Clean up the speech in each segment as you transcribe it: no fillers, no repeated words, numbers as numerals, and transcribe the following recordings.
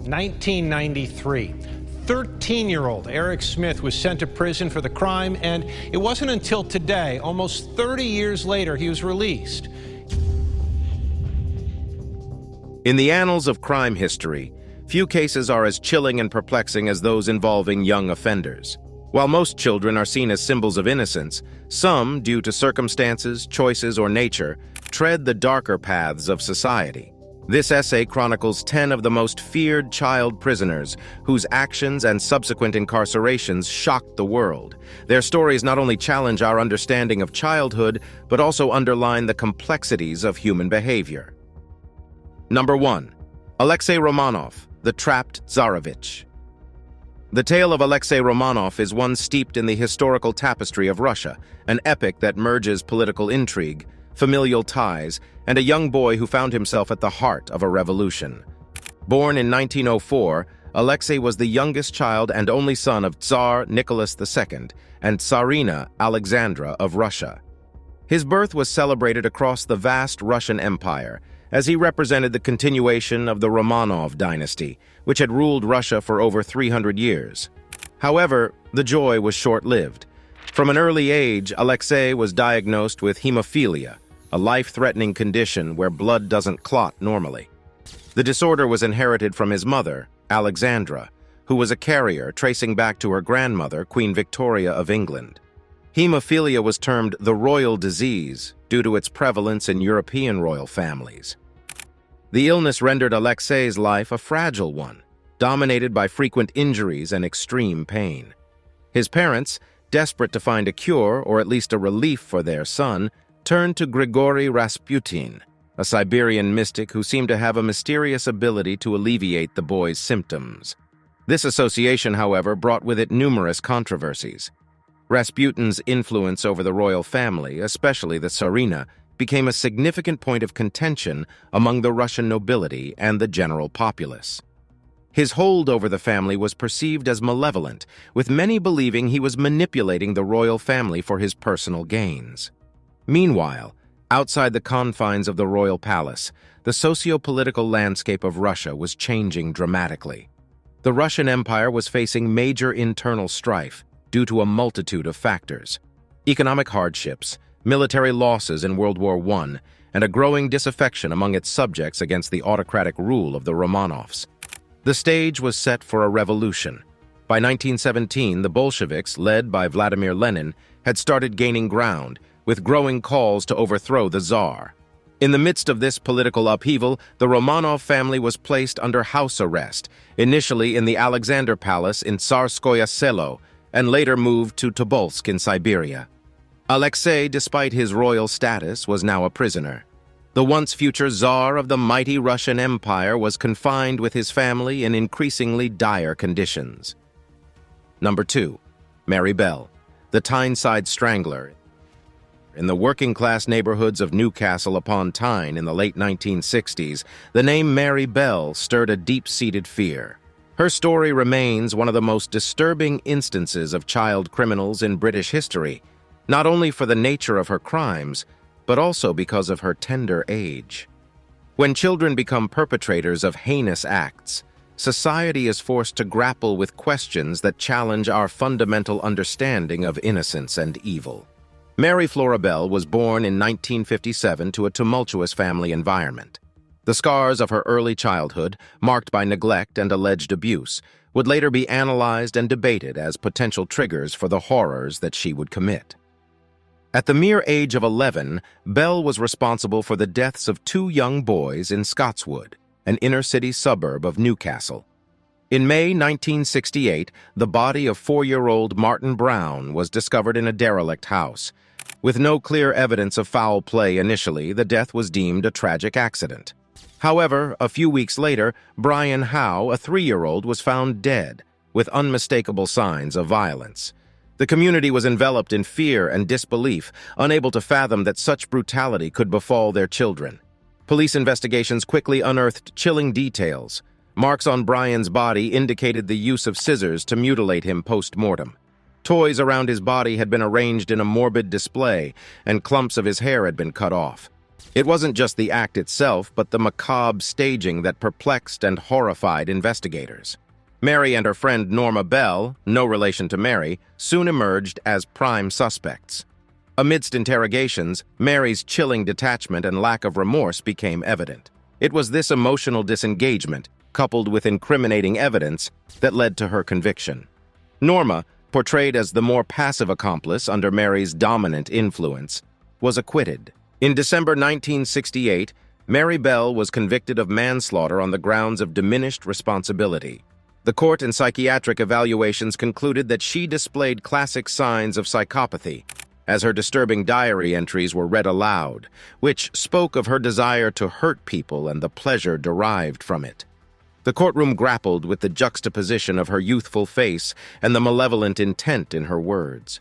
1993. 13-year-old Eric Smith was sent to prison for the crime, and it wasn't until today, almost 30 years later, he was released. In the annals of crime history, few cases are as chilling and perplexing as those involving young offenders. While most children are seen as symbols of innocence, some, due to circumstances, choices, or nature, tread the darker paths of society. This essay chronicles 10 of the most feared child prisoners whose actions and subsequent incarcerations shocked the world. Their stories not only challenge our understanding of childhood, but also underline the complexities of human behavior. Number 1. Alexei Romanov, the Trapped Tsarevich. The tale of Alexei Romanov is one steeped in the historical tapestry of Russia, an epic that merges political intrigue, familial ties, and a young boy who found himself at the heart of a revolution. Born in 1904, Alexei was the youngest child and only son of Tsar Nicholas II and Tsarina Alexandra of Russia. His birth was celebrated across the vast Russian Empire, as he represented the continuation of the Romanov dynasty, which had ruled Russia for over 300 years. However, the joy was short-lived. From an early age, Alexei was diagnosed with hemophilia, a life-threatening condition where blood doesn't clot normally. The disorder was inherited from his mother, Alexandra, who was a carrier tracing back to her grandmother, Queen Victoria of England. Hemophilia was termed the royal disease due to its prevalence in European royal families. The illness rendered Alexei's life a fragile one, dominated by frequent injuries and extreme pain. His parents, desperate to find a cure or at least a relief for their son, turned to Grigory Rasputin, a Siberian mystic who seemed to have a mysterious ability to alleviate the boy's symptoms. This association, however, brought with it numerous controversies. Rasputin's influence over the royal family, especially the Tsarina, became a significant point of contention among the Russian nobility and the general populace. His hold over the family was perceived as malevolent, with many believing he was manipulating the royal family for his personal gains. Meanwhile, outside the confines of the royal palace, the socio-political landscape of Russia was changing dramatically. The Russian Empire was facing major internal strife due to a multitude of factors: economic hardships, military losses in World War I, and a growing disaffection among its subjects against the autocratic rule of the Romanovs. The stage was set for a revolution. By 1917, the Bolsheviks, led by Vladimir Lenin, had started gaining ground, with growing calls to overthrow the Tsar. In the midst of this political upheaval, the Romanov family was placed under house arrest, initially in the Alexander Palace in Tsarskoye Selo, and later moved to Tobolsk in Siberia. Alexei, despite his royal status, was now a prisoner. The once future Tsar of the mighty Russian Empire was confined with his family in increasingly dire conditions. Number 2. Mary Bell, the Tyneside Strangler. In the working-class neighborhoods of Newcastle upon Tyne in the late 1960s, the name Mary Bell stirred a deep-seated fear. Her story remains one of the most disturbing instances of child criminals in British history, not only for the nature of her crimes, but also because of her tender age. When children become perpetrators of heinous acts, society is forced to grapple with questions that challenge our fundamental understanding of innocence and evil. Mary Flora Bell was born in 1957 to a tumultuous family environment. The scars of her early childhood, marked by neglect and alleged abuse, would later be analyzed and debated as potential triggers for the horrors that she would commit. At the mere age of 11, Bell was responsible for the deaths of 2 young boys in Scotswood, an inner-city suburb of Newcastle. In May 1968, the body of 4-year-old Martin Brown was discovered in a derelict house. With no clear evidence of foul play initially, the death was deemed a tragic accident. However, a few weeks later, Brian Howe, a 3-year-old, was found dead, with unmistakable signs of violence. The community was enveloped in fear and disbelief, unable to fathom that such brutality could befall their children. Police investigations quickly unearthed chilling details. Marks on Brian's body indicated the use of scissors to mutilate him post-mortem. Toys around his body had been arranged in a morbid display, and clumps of his hair had been cut off. It wasn't just the act itself, but the macabre staging that perplexed and horrified investigators. Mary and her friend Norma Bell, no relation to Mary, soon emerged as prime suspects. Amidst interrogations, Mary's chilling detachment and lack of remorse became evident. It was this emotional disengagement, coupled with incriminating evidence, that led to her conviction. Norma, portrayed as the more passive accomplice under Mary's dominant influence, was acquitted. In December 1968, Mary Bell was convicted of manslaughter on the grounds of diminished responsibility. The court and psychiatric evaluations concluded that she displayed classic signs of psychopathy, as her disturbing diary entries were read aloud, which spoke of her desire to hurt people and the pleasure derived from it. The courtroom grappled with the juxtaposition of her youthful face and the malevolent intent in her words.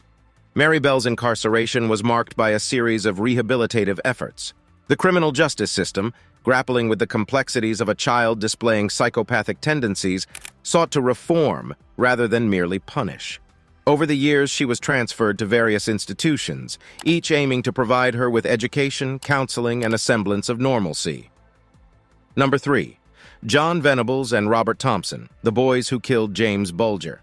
Mary Bell's incarceration was marked by a series of rehabilitative efforts. The criminal justice system, grappling with the complexities of a child displaying psychopathic tendencies, sought to reform rather than merely punish. Over the years, she was transferred to various institutions, each aiming to provide her with education, counseling, and a semblance of normalcy. Number 3. John Venables and Robert Thompson, the boys who killed James Bulger.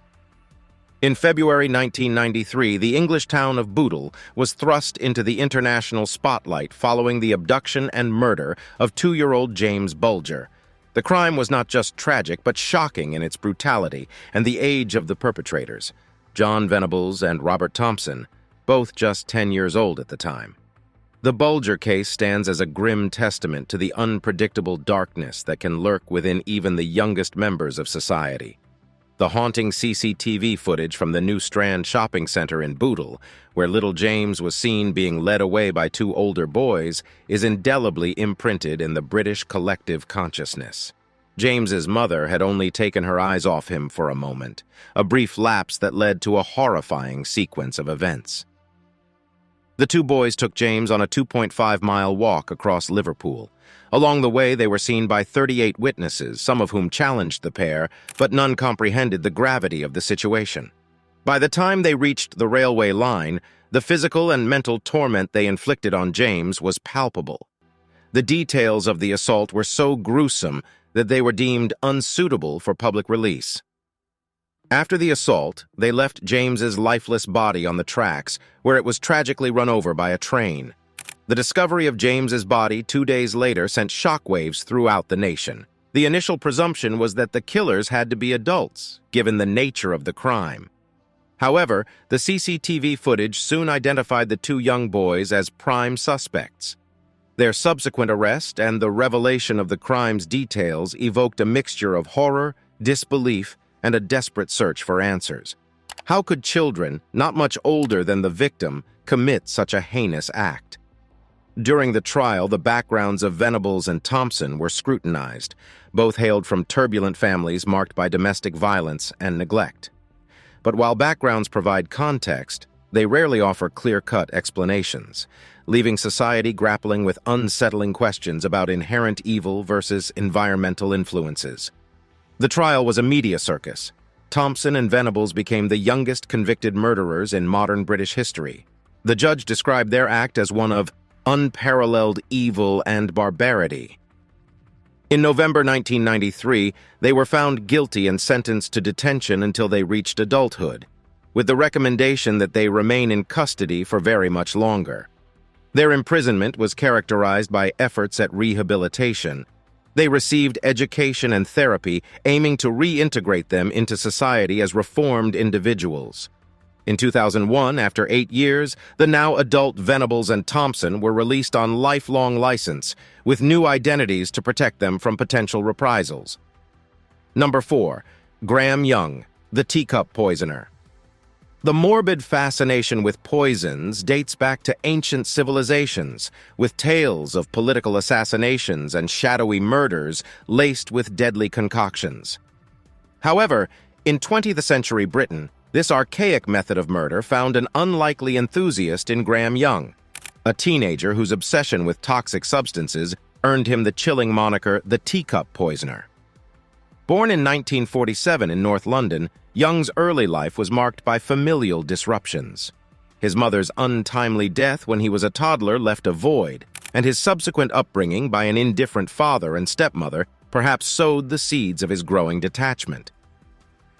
In February 1993, the English town of Bootle was thrust into the international spotlight following the abduction and murder of 2-year-old James Bulger. The crime was not just tragic, but shocking in its brutality and the age of the perpetrators. John Venables and Robert Thompson, both just 10 years old at the time. The Bulger case stands as a grim testament to the unpredictable darkness that can lurk within even the youngest members of society. The haunting CCTV footage from the New Strand shopping center in Bootle, where little James was seen being led away by 2 older boys, is indelibly imprinted in the British collective consciousness. James's mother had only taken her eyes off him for a moment, a brief lapse that led to a horrifying sequence of events. The 2 boys took James on a 2.5-mile walk across Liverpool. Along the way, they were seen by 38 witnesses, some of whom challenged the pair, but none comprehended the gravity of the situation. By the time they reached the railway line, the physical and mental torment they inflicted on James was palpable. The details of the assault were so gruesome that they were deemed unsuitable for public release. After the assault, they left James's lifeless body on the tracks, where it was tragically run over by a train. The discovery of James's body 2 days later sent shockwaves throughout the nation. The initial presumption was that the killers had to be adults, given the nature of the crime. However, the CCTV footage soon identified the 2 young boys as prime suspects. Their subsequent arrest and the revelation of the crime's details evoked a mixture of horror, disbelief, and a desperate search for answers. How could children, not much older than the victim, commit such a heinous act? During the trial, the backgrounds of Venables and Thompson were scrutinized. Both hailed from turbulent families marked by domestic violence and neglect. But while backgrounds provide context, they rarely offer clear-cut explanations, leaving society grappling with unsettling questions about inherent evil versus environmental influences. The trial was a media circus. Thompson and Venables became the youngest convicted murderers in modern British history. The judge described their act as one of unparalleled evil and barbarity. In November 1993, they were found guilty and sentenced to detention until they reached adulthood, with the recommendation that they remain in custody for very much longer. Their imprisonment was characterized by efforts at rehabilitation. They received education and therapy, aiming to reintegrate them into society as reformed individuals. In 2001, after 8 years, the now adult Venables and Thompson were released on lifelong license, with new identities to protect them from potential reprisals. Number 4. Graham Young, the teacup poisoner. The morbid fascination with poisons dates back to ancient civilizations, with tales of political assassinations and shadowy murders laced with deadly concoctions. However, in 20th century Britain, this archaic method of murder found an unlikely enthusiast in Graham Young, a teenager whose obsession with toxic substances earned him the chilling moniker the teacup poisoner. Born in 1947 in North London, Young's early life was marked by familial disruptions. His mother's untimely death when he was a toddler left a void, and his subsequent upbringing by an indifferent father and stepmother perhaps sowed the seeds of his growing detachment.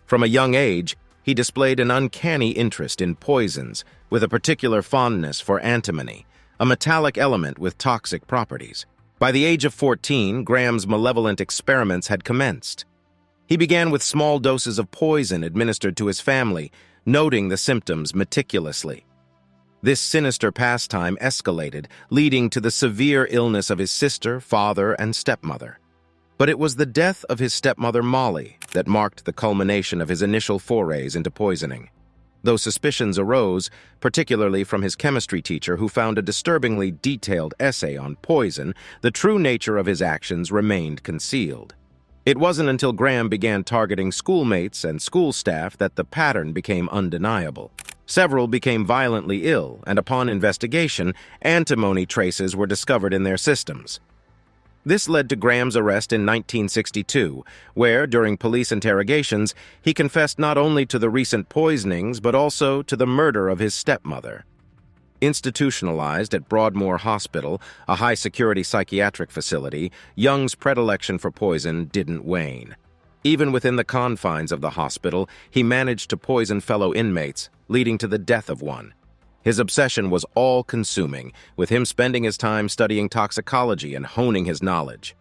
From a young age, he displayed an uncanny interest in poisons, with a particular fondness for antimony, a metallic element with toxic properties. By the age of 14, Graham's malevolent experiments had commenced. He began with small doses of poison administered to his family, noting the symptoms meticulously. This sinister pastime escalated, leading to the severe illness of his sister, father, and stepmother. But it was the death of his stepmother, Molly, that marked the culmination of his initial forays into poisoning. Though suspicions arose, particularly from his chemistry teacher who found a disturbingly detailed essay on poison, the true nature of his actions remained concealed. It wasn't until Graham began targeting schoolmates and school staff that the pattern became undeniable. Several became violently ill, and upon investigation, antimony traces were discovered in their systems. This led to Graham's arrest in 1962, where, during police interrogations, he confessed not only to the recent poisonings but also to the murder of his stepmother. Institutionalized at Broadmoor Hospital, a high-security psychiatric facility, Young's predilection for poison didn't wane. Even within the confines of the hospital, he managed to poison fellow inmates, leading to the death of one. His obsession was all-consuming, with him spending his time studying toxicology and honing his knowledge.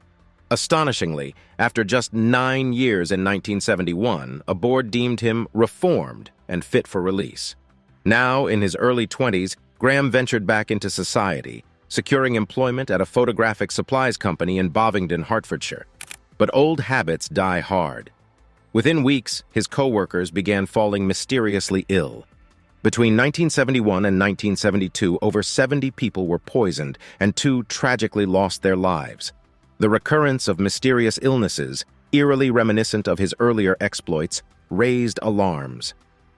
Astonishingly, after just 9 years in 1971, a board deemed him reformed and fit for release. Now, in his early 20s, Graham ventured back into society, securing employment at a photographic supplies company in Bovingdon, Hertfordshire. But old habits die hard. Within weeks, his co-workers began falling mysteriously ill. Between 1971 and 1972, over 70 people were poisoned, and 2 tragically lost their lives. The recurrence of mysterious illnesses, eerily reminiscent of his earlier exploits, raised alarms.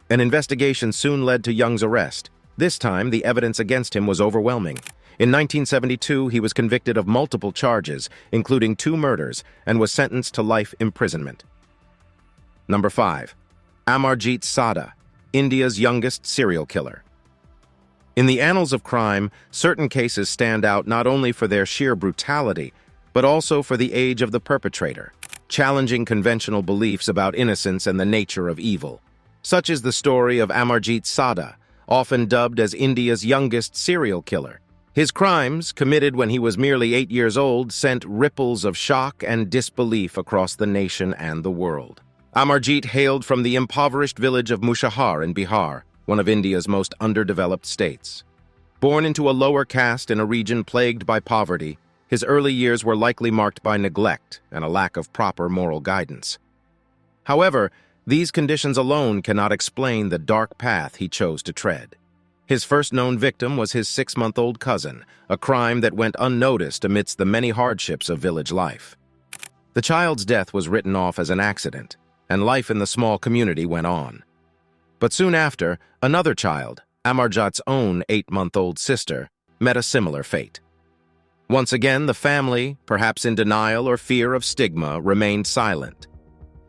An investigation soon led to Young's arrest. This time, the evidence against him was overwhelming. In 1972, he was convicted of multiple charges, including 2 murders, and was sentenced to life imprisonment. Number 5. Amarjit Sada, India's youngest serial killer. In the annals of crime, certain cases stand out not only for their sheer brutality, but also for the age of the perpetrator, challenging conventional beliefs about innocence and the nature of evil. Such is the story of Amarjit Sada, often dubbed as India's youngest serial killer. His crimes, committed when he was merely 8 years old, sent ripples of shock and disbelief across the nation and the world. Amarjit hailed from the impoverished village of Mushahar in Bihar, one of India's most underdeveloped states. Born into a lower caste in a region plagued by poverty, his early years were likely marked by neglect and a lack of proper moral guidance. However, these conditions alone cannot explain the dark path he chose to tread. His first known victim was his 6-month-old cousin, a crime that went unnoticed amidst the many hardships of village life. The child's death was written off as an accident, and life in the small community went on. But soon after, another child, Amarjit's own 8-month-old sister, met a similar fate. Once again, the family, perhaps in denial or fear of stigma, remained silent.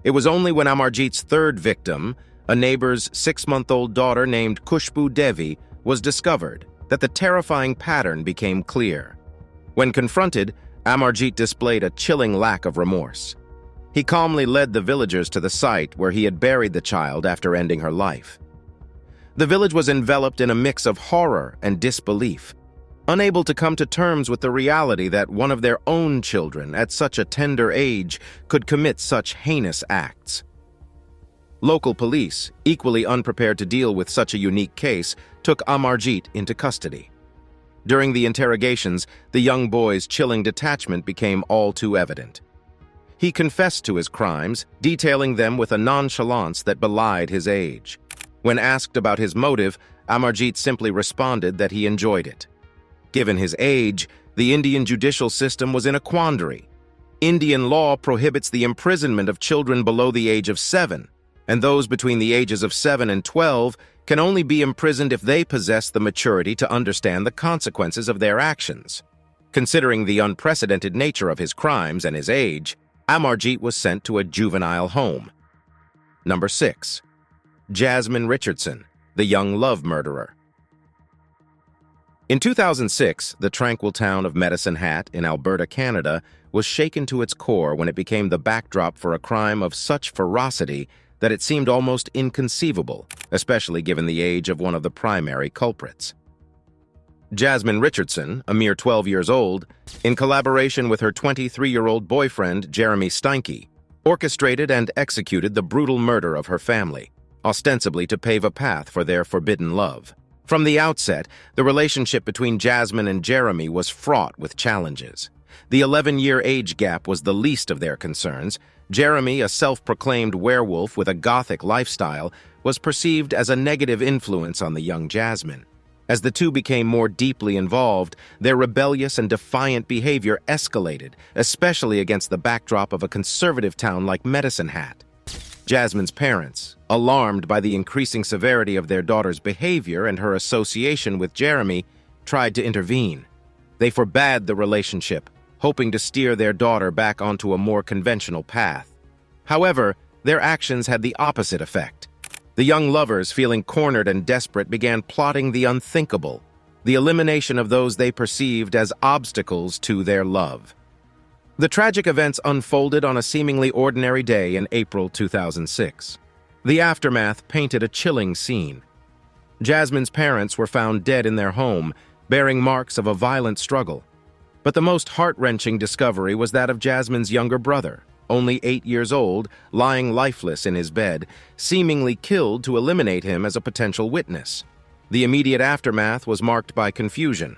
It was only when Amarjit's third victim, a neighbor's 6-month-old daughter named Khushbu Devi, was discovered that the terrifying pattern became clear. When confronted, Amarjit displayed a chilling lack of remorse. He calmly led the villagers to the site where he had buried the child after ending her life. The village was enveloped in a mix of horror and disbelief, unable to come to terms with the reality that one of their own children at such a tender age could commit such heinous acts. Local police, equally unprepared to deal with such a unique case, took Amarjit into custody. During the interrogations, the young boy's chilling detachment became all too evident. He confessed to his crimes, detailing them with a nonchalance that belied his age. When asked about his motive, Amarjit simply responded that he enjoyed it. Given his age, the Indian judicial system was in a quandary. Indian law prohibits the imprisonment of children below the age of 7, and those between the ages of 7 and 12 can only be imprisoned if they possess the maturity to understand the consequences of their actions. Considering the unprecedented nature of his crimes and his age, Amarjit was sent to a juvenile home. Number 6. Jasmine Richardson, the young love murderer. In 2006, the tranquil town of Medicine Hat in Alberta, Canada, was shaken to its core when it became the backdrop for a crime of such ferocity that it seemed almost inconceivable, especially given the age of one of the primary culprits. Jasmine Richardson, a mere 12 years old, in collaboration with her 23-year-old boyfriend, Jeremy Steinke, orchestrated and executed the brutal murder of her family, ostensibly to pave a path for their forbidden love. From the outset, the relationship between Jasmine and Jeremy was fraught with challenges. The 11-year age gap was the least of their concerns. Jeremy, a self-proclaimed werewolf with a gothic lifestyle, was perceived as a negative influence on the young Jasmine. As the two became more deeply involved, their rebellious and defiant behavior escalated, especially against the backdrop of a conservative town like Medicine Hat. Jasmine's parents, alarmed by the increasing severity of their daughter's behavior and her association with Jeremy, tried to intervene. They forbade the relationship, hoping to steer their daughter back onto a more conventional path. However, their actions had the opposite effect. The young lovers, feeling cornered and desperate, began plotting the unthinkable, the elimination of those they perceived as obstacles to their love. The tragic events unfolded on a seemingly ordinary day in April 2006. The aftermath painted a chilling scene. Jasmine's parents were found dead in their home, bearing marks of a violent struggle. But the most heart-wrenching discovery was that of Jasmine's younger brother, only 8 years old, lying lifeless in his bed, seemingly killed to eliminate him as a potential witness. The immediate aftermath was marked by confusion.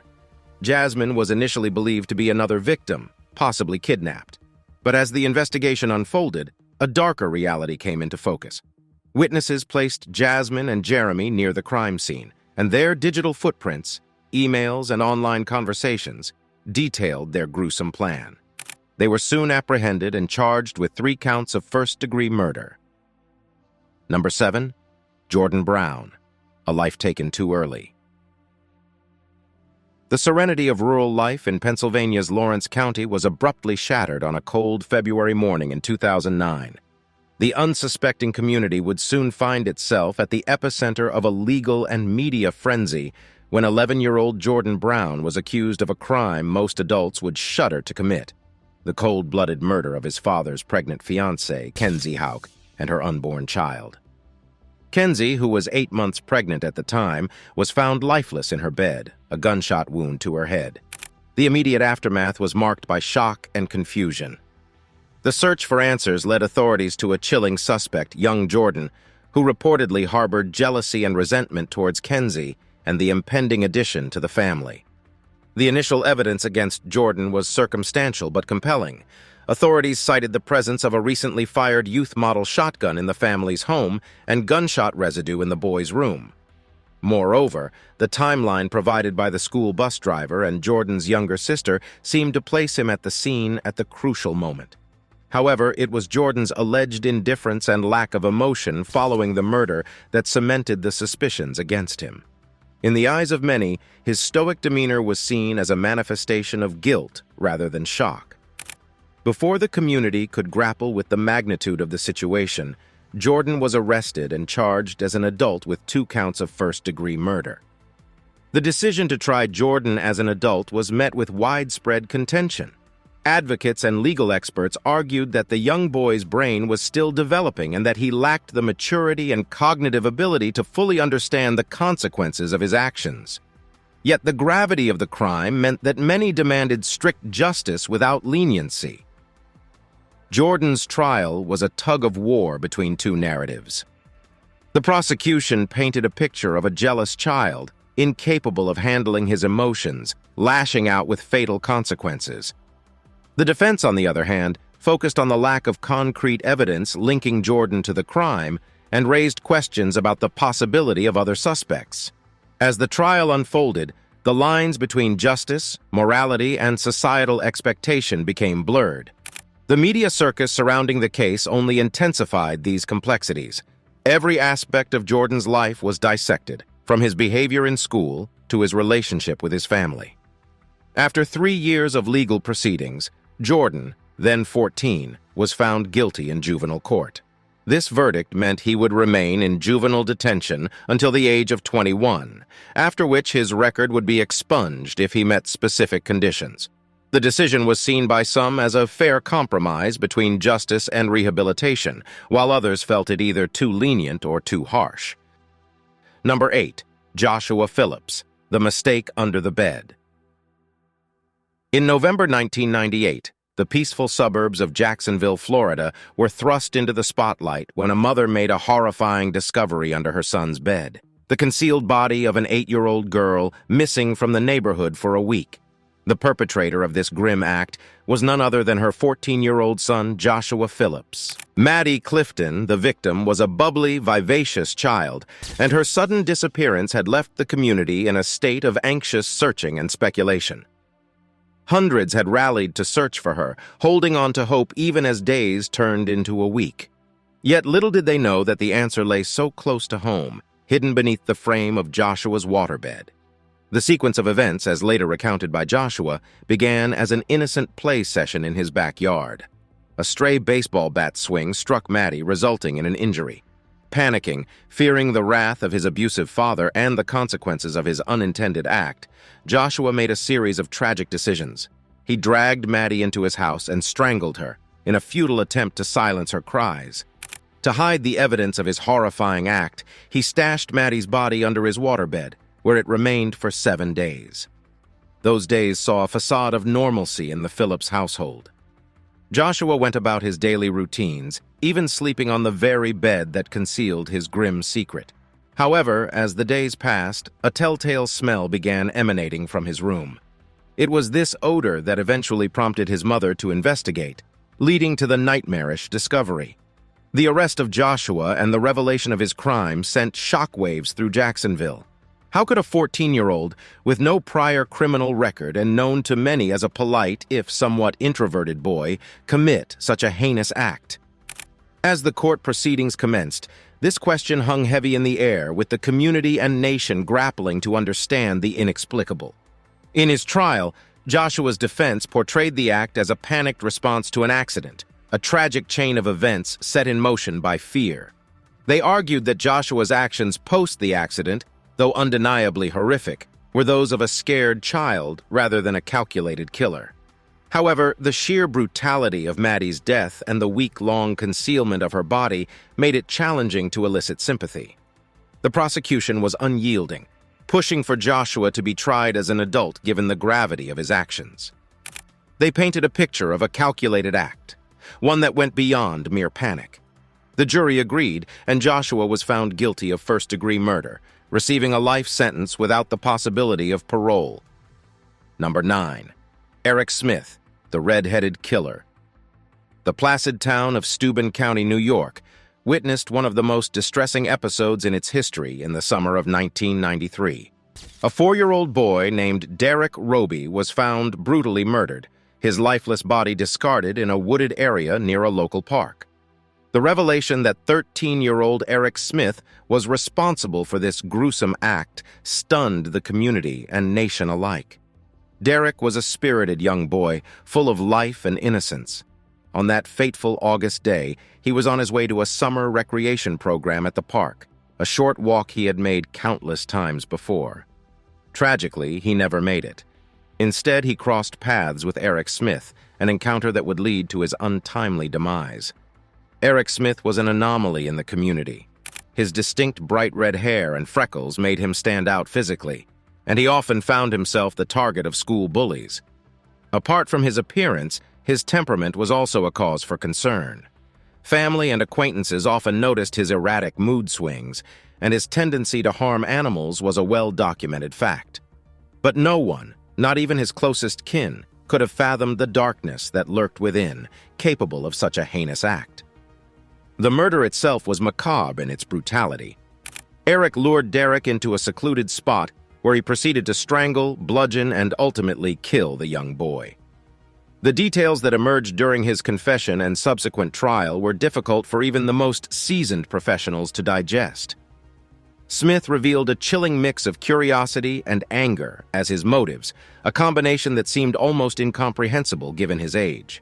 Jasmine was initially believed to be another victim, possibly kidnapped. But as the investigation unfolded, a darker reality came into focus. Witnesses placed Jasmine and Jeremy near the crime scene, and their digital footprints, emails, and online conversations detailed their gruesome plan. They were soon apprehended and charged with 3 counts of first-degree murder. Number 7. Jordan Brown, a life taken too early. The serenity of rural life in Pennsylvania's Lawrence County was abruptly shattered on a cold February morning in 2009. The unsuspecting community would soon find itself at the epicenter of a legal and media frenzy when 11-year-old Jordan Brown was accused of a crime most adults would shudder to commit: the cold-blooded murder of his father's pregnant fiancée, Kenzie Hauk, and her unborn child. Kenzie, who was 8 months pregnant at the time, was found lifeless in her bed, a gunshot wound to her head. The immediate aftermath was marked by shock and confusion. The search for answers led authorities to a chilling suspect, young Jordan, who reportedly harbored jealousy and resentment towards Kenzie and the impending addition to the family. The initial evidence against Jordan was circumstantial but compelling. Authorities cited the presence of a recently fired youth model shotgun in the family's home and gunshot residue in the boy's room. Moreover, the timeline provided by the school bus driver and Jordan's younger sister seemed to place him at the scene at the crucial moment. However, it was Jordan's alleged indifference and lack of emotion following the murder that cemented the suspicions against him. In the eyes of many, his stoic demeanor was seen as a manifestation of guilt rather than shock. Before the community could grapple with the magnitude of the situation, Jordan was arrested and charged as an adult with 2 counts of first-degree murder. The decision to try Jordan as an adult was met with widespread contention. Advocates and legal experts argued that the young boy's brain was still developing and that he lacked the maturity and cognitive ability to fully understand the consequences of his actions. Yet the gravity of the crime meant that many demanded strict justice without leniency. Jordan's trial was a tug-of-war between 2 narratives. The prosecution painted a picture of a jealous child, incapable of handling his emotions, lashing out with fatal consequences. The defense, on the other hand, focused on the lack of concrete evidence linking Jordan to the crime and raised questions about the possibility of other suspects. As the trial unfolded, the lines between justice, morality, and societal expectation became blurred. The media circus surrounding the case only intensified these complexities. Every aspect of Jordan's life was dissected, from his behavior in school to his relationship with his family. After 3 years of legal proceedings, Jordan, then 14, was found guilty in juvenile court. This verdict meant he would remain in juvenile detention until the age of 21, after which his record would be expunged if he met specific conditions. The decision was seen by some as a fair compromise between justice and rehabilitation, while others felt it either too lenient or too harsh. Number 8. Joshua Phillips, The Mistake Under the Bed. In November 1998, the peaceful suburbs of Jacksonville, Florida, were thrust into the spotlight when a mother made a horrifying discovery under her son's bed: the concealed body of an 8-year-old girl missing from the neighborhood for a week. The perpetrator of this grim act was none other than her 14-year-old son, Joshua Phillips. Maddie Clifton, the victim, was a bubbly, vivacious child, and her sudden disappearance had left the community in a state of anxious searching and speculation. Hundreds had rallied to search for her, holding on to hope even as days turned into a week. Yet little did they know that the answer lay so close to home, hidden beneath the frame of Joshua's waterbed. The sequence of events, as later recounted by Joshua, began as an innocent play session in his backyard. A stray baseball bat swing struck Maddie, resulting in an injury. Panicking, fearing the wrath of his abusive father and the consequences of his unintended act, Joshua made a series of tragic decisions. He dragged Maddie into his house and strangled her, in a futile attempt to silence her cries. To hide the evidence of his horrifying act, he stashed Maddie's body under his waterbed, where it remained for 7 days. Those days saw a facade of normalcy in the Phillips household. Joshua went about his daily routines, even sleeping on the very bed that concealed his grim secret. However, as the days passed, a telltale smell began emanating from his room. It was this odor that eventually prompted his mother to investigate, leading to the nightmarish discovery. The arrest of Joshua and the revelation of his crime sent shockwaves through Jacksonville. How could a 14-year-old, with no prior criminal record and known to many as a polite, if somewhat introverted boy, commit such a heinous act? As the court proceedings commenced, this question hung heavy in the air, with the community and nation grappling to understand the inexplicable. In his trial, Joshua's defense portrayed the act as a panicked response to an accident, a tragic chain of events set in motion by fear. They argued that Joshua's actions post the accident, though undeniably horrific, were those of a scared child rather than a calculated killer. However, the sheer brutality of Maddie's death and the week-long concealment of her body made it challenging to elicit sympathy. The prosecution was unyielding, pushing for Joshua to be tried as an adult given the gravity of his actions. They painted a picture of a calculated act, one that went beyond mere panic. The jury agreed, and Joshua was found guilty of first-degree murder, receiving a life sentence without the possibility of parole. Number 9. Eric Smith, the red-headed killer. The placid town of Steuben County, New York, witnessed one of the most distressing episodes in its history in the summer of 1993. A 4-year-old boy named Derek Roby was found brutally murdered, his lifeless body discarded in a wooded area near a local park. The revelation that 13-year-old Eric Smith was responsible for this gruesome act stunned the community and nation alike. Derek was a spirited young boy, full of life and innocence. On that fateful August day, he was on his way to a summer recreation program at the park, a short walk he had made countless times before. Tragically, he never made it. Instead, he crossed paths with Eric Smith, an encounter that would lead to his untimely demise. Eric Smith was an anomaly in the community. His distinct bright red hair and freckles made him stand out physically, and he often found himself the target of school bullies. Apart from his appearance, his temperament was also a cause for concern. Family and acquaintances often noticed his erratic mood swings, and his tendency to harm animals was a well-documented fact. But no one, not even his closest kin, could have fathomed the darkness that lurked within, capable of such a heinous act. The murder itself was macabre in its brutality. Eric lured Derek into a secluded spot where he proceeded to strangle, bludgeon, and ultimately kill the young boy. The details that emerged during his confession and subsequent trial were difficult for even the most seasoned professionals to digest. Smith revealed a chilling mix of curiosity and anger as his motives, a combination that seemed almost incomprehensible given his age.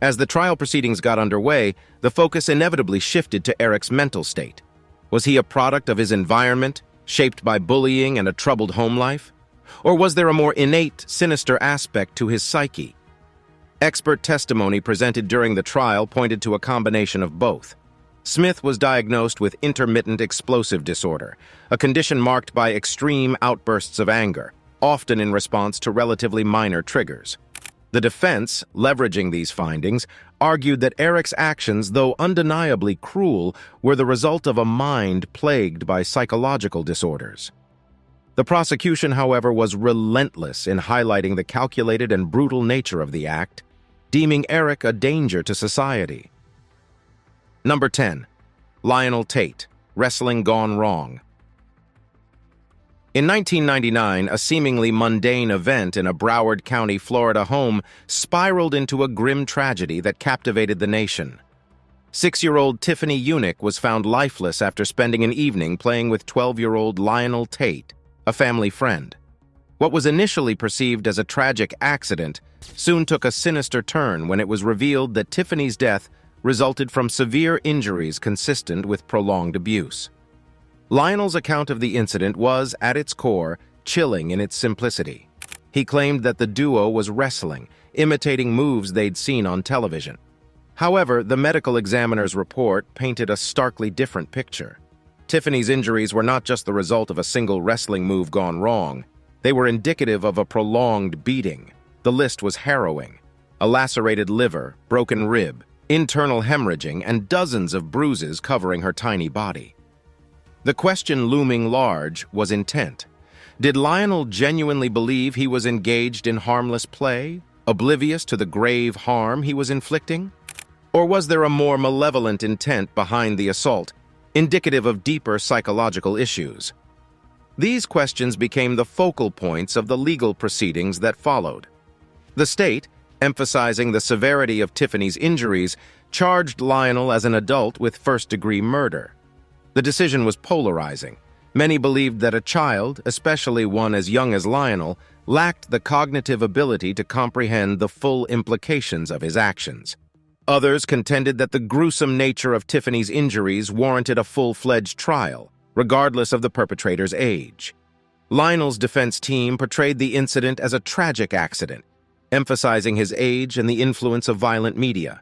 As the trial proceedings got underway, the focus inevitably shifted to Eric's mental state. Was he a product of his environment, shaped by bullying and a troubled home life? Or was there a more innate, sinister aspect to his psyche? Expert testimony presented during the trial pointed to a combination of both. Smith was diagnosed with intermittent explosive disorder, a condition marked by extreme outbursts of anger, often in response to relatively minor triggers. The defense, leveraging these findings, argued that Eric's actions, though undeniably cruel, were the result of a mind plagued by psychological disorders. The prosecution, however, was relentless in highlighting the calculated and brutal nature of the act, deeming Eric a danger to society. Number 10. Lionel Tate, Wrestling Gone Wrong. In 1999, a seemingly mundane event in a Broward County, Florida home spiraled into a grim tragedy that captivated the nation. 6-year-old Tiffany Unick was found lifeless after spending an evening playing with 12-year-old Lionel Tate, a family friend. What was initially perceived as a tragic accident soon took a sinister turn when it was revealed that Tiffany's death resulted from severe injuries consistent with prolonged abuse. Lionel's account of the incident was, at its core, chilling in its simplicity. He claimed that the duo was wrestling, imitating moves they'd seen on television. However, the medical examiner's report painted a starkly different picture. Tiffany's injuries were not just the result of a single wrestling move gone wrong. They were indicative of a prolonged beating. The list was harrowing. A lacerated liver, broken rib, internal hemorrhaging, and dozens of bruises covering her tiny body. The question looming large was intent. Did Lionel genuinely believe he was engaged in harmless play, oblivious to the grave harm he was inflicting? Or was there a more malevolent intent behind the assault, indicative of deeper psychological issues? These questions became the focal points of the legal proceedings that followed. The state, emphasizing the severity of Tiffany's injuries, charged Lionel as an adult with first-degree murder. The decision was polarizing. Many believed that a child, especially one as young as Lionel, lacked the cognitive ability to comprehend the full implications of his actions. Others contended that the gruesome nature of Tiffany's injuries warranted a full-fledged trial, regardless of the perpetrator's age. Lionel's defense team portrayed the incident as a tragic accident, emphasizing his age and the influence of violent media.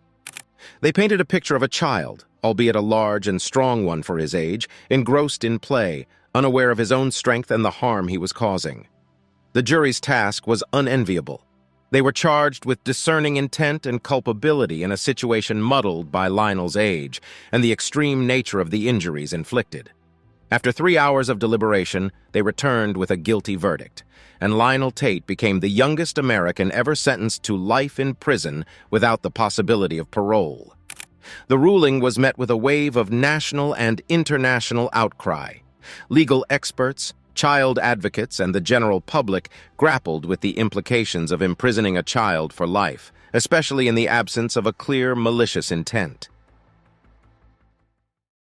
They painted a picture of a child, albeit a large and strong one for his age, engrossed in play, unaware of his own strength and the harm he was causing. The jury's task was unenviable. They were charged with discerning intent and culpability in a situation muddled by Lionel's age and the extreme nature of the injuries inflicted. After 3 hours of deliberation, they returned with a guilty verdict, and Lionel Tate became the youngest American ever sentenced to life in prison without the possibility of parole. The ruling was met with a wave of national and international outcry. Legal experts, child advocates, and the general public grappled with the implications of imprisoning a child for life, especially in the absence of a clear malicious intent.